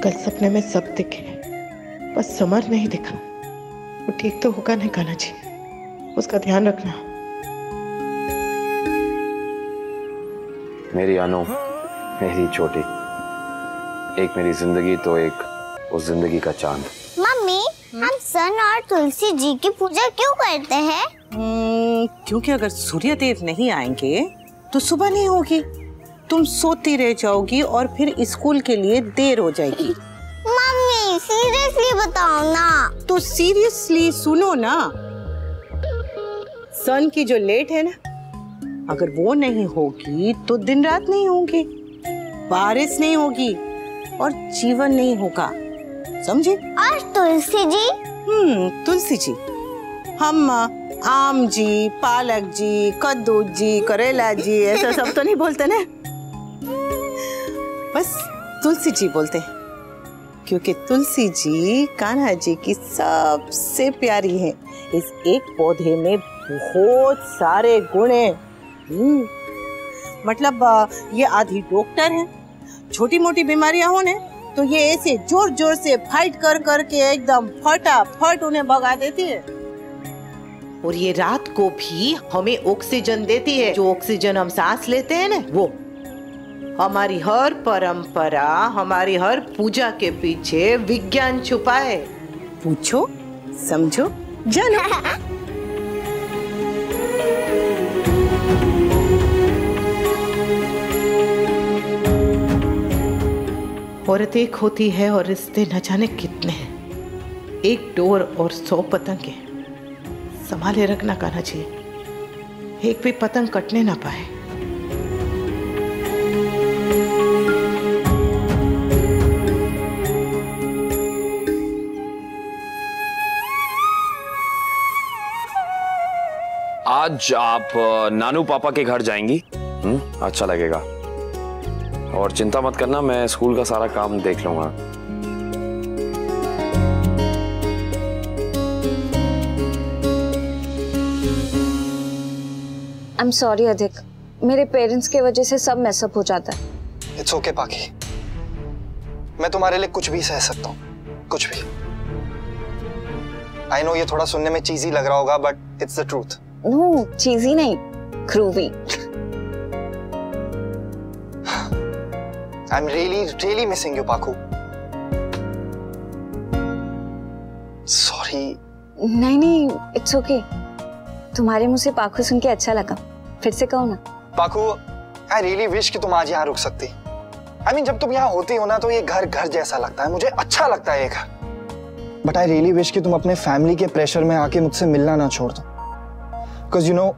कल सपने में सब दिखे, बस समर नहीं दिखा। वो ठीक तो होगा नहीं कान्हा जी, उसका ध्यान रखना। मेरी अनु, मेरी छोटी, एक मेरी जिंदगी तो एक उस जिंदगी का चांद। मम्मी, हम सन और तुलसी जी की पूजा क्यों करते हैं? क्योंकि अगर सूर्य देव नहीं आएंगे तो सुबह नहीं होगी, तुम सोती रह जाओगी और फिर स्कूल के लिए देर हो जाएगी। मम्मी सीरियसली बताओ ना। तो सीरियसली सुनो ना, सन की जो लेट है ना, अगर वो नहीं होगी तो दिन रात नहीं होंगे, बारिश नहीं होगी और जीवन नहीं होगा, समझे? और तुलसी जी? तुलसी जी, हम आम जी, पालक जी, कद्दू जी, करेला जी ऐसा सब तो नहीं बोलते ना, बस तुलसी जी बोलते हैं, क्योंकि तुलसी जी कान्हा जी की सबसे प्यारी है। इस एक पौधे में बहुत सारे गुण हैं। मतलब ये आधी डॉक्टर है, छोटी मोटी बीमारियां होने तो ये ऐसे जोर जोर से फाइट कर करके एकदम फटाफट उन्हें भगा देती है। और ये रात को भी हमें ऑक्सीजन देती है, जो ऑक्सीजन हम सांस लेते हैं ना, वो। हमारी हर परंपरा, हमारी हर पूजा के पीछे विज्ञान छुपा है। पूछो, समझो, जानो। औरत एक होती है और रिश्ते न जाने कितने हैं। एक डोर और 100 पतंगे। संभाले रखना कान्हा जी, एक भी पतंग कटने ना पाए। आज आप नानू पापा के घर जाएंगी? अच्छा लगेगा। और चिंता मत करना, मैं स्कूल का सारा काम देख लूंगा। आई एम सॉरी अधिक, मेरे पेरेंट्स के वजह से सब मैसअप हो जाता है। इट्स ओके पाकी, मैं तुम्हारे लिए कुछ भी सह सकता हूँ, कुछ भी। आई नो ये थोड़ा सुनने में चीजी लग रहा होगा, but it's the truth. No, cheesy नहीं, groovy. I'm really missing you, पाखू। Sorry। नहीं, it's okay। तुम्हारे मुंह से पाखू सुन के अच्छा लगा, फिर से कहो ना। पाखू, I really wish कि तुम आज यहाँ रुक सकती। I mean, जब तुम यहाँ होती हो ना तो ये घर जैसा लगता है, मुझे अच्छा लगता है ये घर। But I really wish कि तुम अपने फैमिली के प्रेशर में आके मुझसे मिलना ना छोड़ दो। Because you know,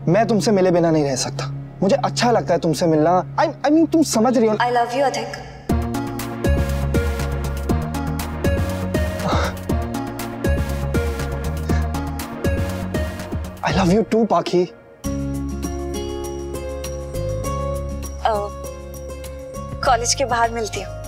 मैं तुमसे मिले बिना नहीं रह सकता। मुझे अच्छा लगता है तुमसे मिलना। I mean, तुम समझ रही हो? I love you, अधिक। I love you too, पाखी। कॉलेज के बाहर मिलती हूँ।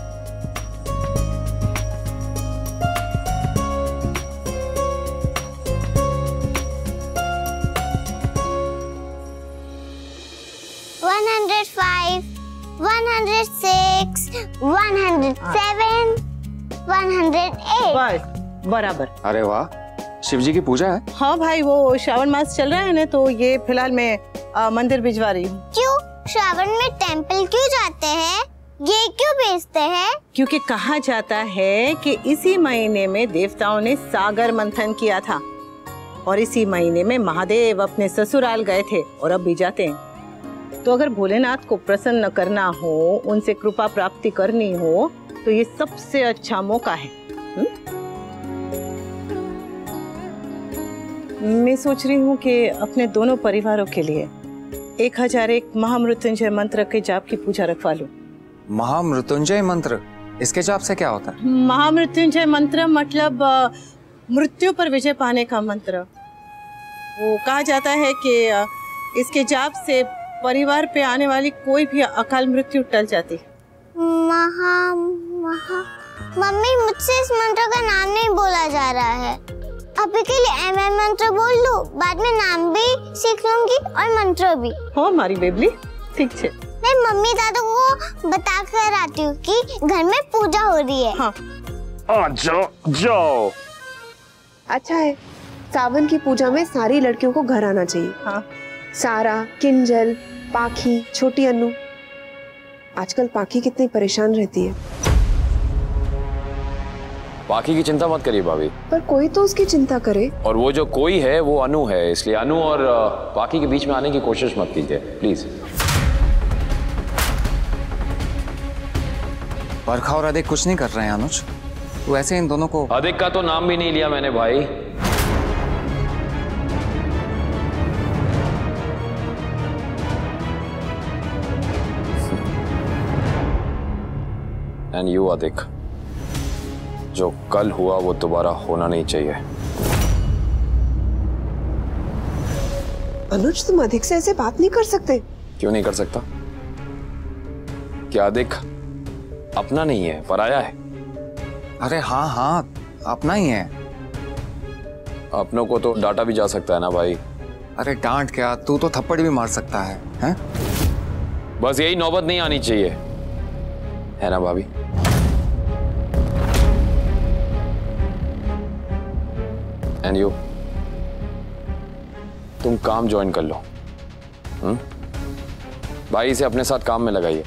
बराबर। अरे वाह, शिव जी की पूजा है? हाँ भाई, वो श्रावण मास चल रहा है ना, तो ये फिलहाल मैं मंदिर भिजवा रही हूँ। क्यों श्रावण में टेंपल क्यों जाते हैं? ये क्यों बेचते हैं? क्योंकि कहा जाता है कि इसी महीने में देवताओं ने सागर मंथन किया था और इसी महीने में महादेव अपने ससुराल गए थे और अब भी जाते हैं। तो अगर भोलेनाथ को प्रसन्न करना हो, उनसे कृपा प्राप्ति करनी हो, तो ये सबसे अच्छा मौका है। मैं सोच रही हूँ कि अपने दोनों परिवारों के लिए 1001 महामृत्युंजय मंत्र के जाप की पूजा रखवा लूं। महामृत्युंजय मंत्र, इसके जाप से क्या होता है? महामृत्युंजय मंत्र मतलब मृत्यु पर विजय पाने का मंत्र। वो कहा जाता है कि इसके जाप से परिवार पे आने वाली कोई भी अकाल मृत्यु टल जाती है। मम्मी, मुझसे इस मंत्र का नाम नहीं बोला जा रहा है। अभी के लिए MM मंत्र बोल लूं, बाद में नाम भी सीख लूंगी और मंत्र भी। हो मारी बेबली, ठीक है। मैं मम्मी दादा को बता कर आती हूँ कि घर में पूजा हो रही है। हाँ। जाओ। अच्छा है, सावन की पूजा में सारी लड़कियों को घर आना चाहिए। हाँ। सारा, किंजल, पाखी, छोटी अन्नू। आजकल पाखी कितनी परेशान रहती है। पाखी की चिंता मत करिए भाभी। पर कोई तो उसकी चिंता करे। और वो जो कोई है वो अनु है, इसलिए अनु और पाखी के बीच में आने की कोशिश मत कीजिए प्लीज। बरखा और अधिक कुछ नहीं कर रहे हैं अनुज, तो ऐसे इन दोनों को। अधिक का तो नाम भी नहीं लिया मैंने भाई। एंड यू अधिक, जो कल हुआ वो दोबारा होना नहीं चाहिए। अनुज, तुम अधिक से ऐसे बात नहीं कर सकते। क्यों नहीं कर सकता? क्या अधिक अपना नहीं है, पराया है? अरे हाँ हाँ, अपना ही है। अपनों को तो डांटा भी जा सकता है ना भाई। अरे डांट क्या, तू तो थप्पड़ भी मार सकता है? बस यही नौबत नहीं आनी चाहिए, है ना भाभी? एंड यू, तुम काम ज्वाइन कर लो। भाई इसे अपने साथ काम में लगाइए।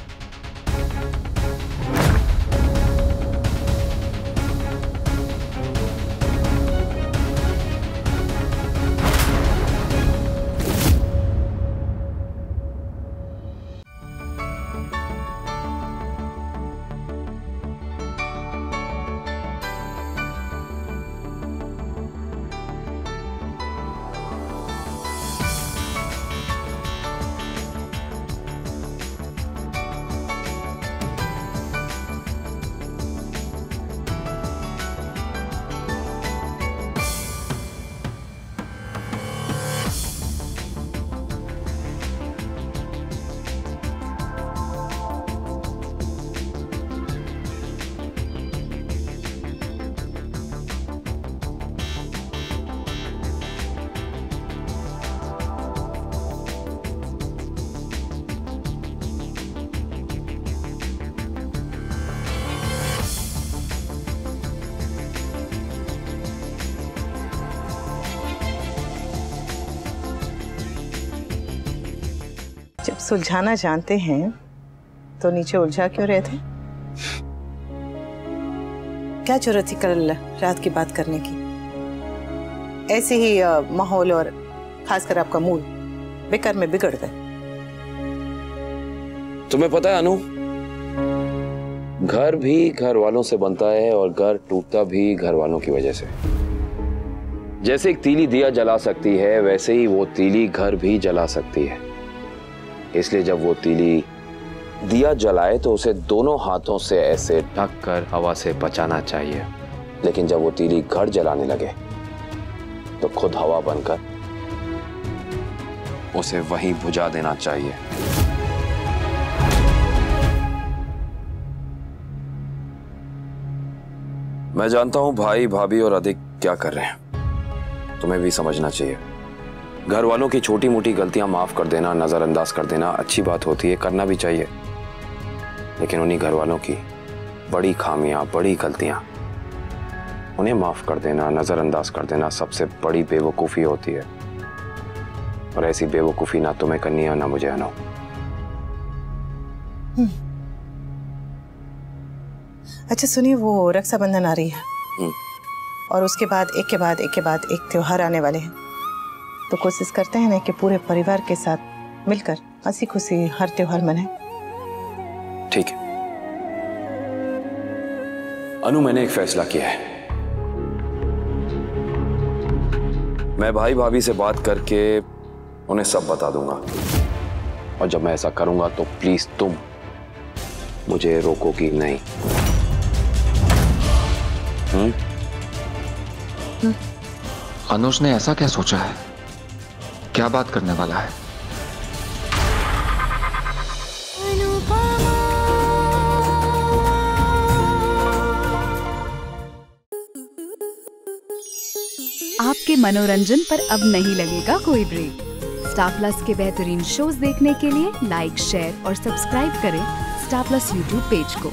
जब सुलझाना जानते हैं तो नीचे उलझा क्यों रहे थे? क्या जरूरत थी कल रात की बात करने की? ऐसे ही माहौल और खासकर आपका मूड बेकार में बिगड़ गए। तुम्हें पता है अनु, घर भी घर वालों से बनता है और घर टूटता भी घर वालों की वजह से। जैसे एक तीली दिया जला सकती है, वैसे ही वो तीली घर भी जला सकती है। इसलिए जब वो तीली दिया जलाए तो उसे दोनों हाथों से ऐसे ढक कर हवा से बचाना चाहिए, लेकिन जब वो तीली घर जलाने लगे तो खुद हवा बनकर उसे वहीं बुझा देना चाहिए। मैं जानता हूं भाई भाभी और अधिक क्या कर रहे हैं, तुम्हें भी समझना चाहिए। घर वालों की छोटी मोटी गलतियां माफ कर देना, नजरअंदाज कर देना अच्छी बात होती है, करना भी चाहिए। लेकिन उन्हीं घर वालों की बड़ी खामियां, बड़ी गलतियां, उन्हें माफ कर देना, नजरअंदाज कर देना सबसे बड़ी बेवकूफी होती है। और ऐसी बेवकूफी ना तुम्हें करनी है ना मुझे अनु। अच्छा सुनिए, वो रक्षाबंधन आ रही है और उसके बाद एक के बाद एक त्योहार आने वाले हैं, तो कोशिश करते हैं ना कि पूरे परिवार के साथ मिलकर हंसी खुशी हर त्योहार मनाएं। ठीक है अनु, मैंने एक फैसला किया है। मैं भाई भाभी से बात करके उन्हें सब बता दूंगा, और जब मैं ऐसा करूंगा तो प्लीज तुम मुझे रोकोगी नहीं। अनुज ने ऐसा क्या सोचा है? क्या बात करने वाला है? आपके मनोरंजन पर अब नहीं लगेगा कोई ब्रेक। स्टार प्लस के बेहतरीन शोज देखने के लिए लाइक, शेयर और सब्सक्राइब करें स्टार प्लस यूट्यूब पेज को।